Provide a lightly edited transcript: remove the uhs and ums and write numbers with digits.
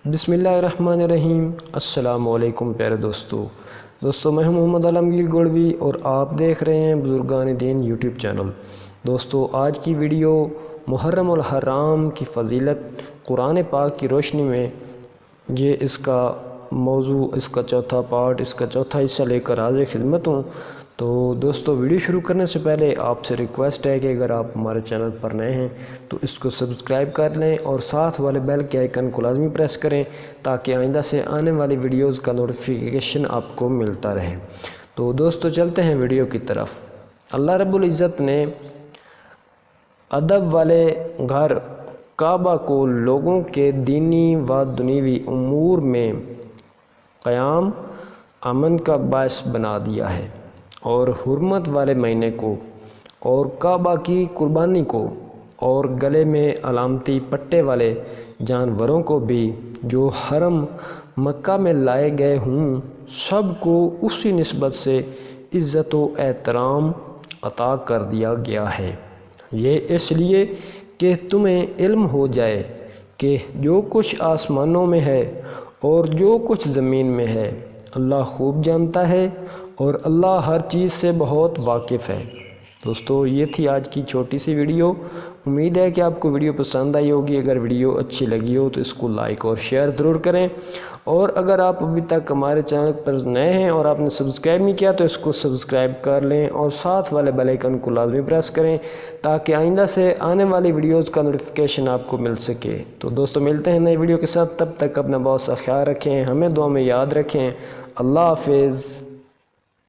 بسم اللہ الرحمن الرحیم۔ السلام علیکم پیارے دوستو میں ہوں محمد عالمگیر گوڑوی اور آپ دیکھ رہے ہیں بزرگان دین یوٹیوب چینل۔ دوستو آج کی ویڈیو محرم الحرام کی فضیلت قرآن پاک کی روشنی میں یہ اس کا موضوع، اس کا چوتھا پارٹ، اس کا چوتھا حصہ لے کر حاضر خدمت ہوں۔ تو دوستو ویڈیو شروع کرنے سے پہلے آپ سے ریکویسٹ ہے کہ اگر آپ ہمارے چینل پر نئے ہیں تو اس کو سبسکرائب کر لیں اور ساتھ والے بیل کے آئیکن کو لازمی پریس کریں تاکہ آئندہ سے آنے والی ویڈیوز کا نوٹیفیکیشن آپ کو ملتا رہے۔ تو دوستو چلتے ہیں ویڈیو کی طرف۔ اللہ رب العزت نے ادب والے گھر کعبہ کو لوگوں کے دینی و دنیوی امور میں قیام امن کا باعث بنا دیا ہے، اور حرمت والے مہینے کو اور کعبہ کی قربانی کو اور گلے میں علامتی پٹے والے جانوروں کو بھی جو حرم مکہ میں لائے گئے ہوں سب کو اسی نسبت سے عزت و احترام عطا کر دیا گیا ہے۔ یہ اس لیے کہ تمہیں علم ہو جائے کہ جو کچھ آسمانوں میں ہے اور جو کچھ زمین میں ہے اللہ خوب جانتا ہے اور اللہ ہر چیز سے بہت واقف ہے۔ دوستو یہ تھی آج کی چھوٹی سی ویڈیو۔ امید ہے کہ آپ کو ویڈیو پسند آئی ہوگی۔ اگر ویڈیو اچھی لگی ہو تو اس کو لائک اور شیئر ضرور کریں، اور اگر آپ ابھی تک ہمارے چینل پر نئے ہیں اور آپ نے سبسکرائب نہیں کیا تو اس کو سبسکرائب کر لیں اور ساتھ والے بیل آئیکن کو لازمی پریس کریں تاکہ آئندہ سے آنے والی ویڈیوز کا نوٹیفیکیشن آپ کو مل سکے۔ تو دوستو ملتے ہیں نئی ویڈیو کے ساتھ، تب تک اپنا بہت سا خیال رکھیں، ہمیں دعا میں یاد رکھیں۔ اللہ حافظ۔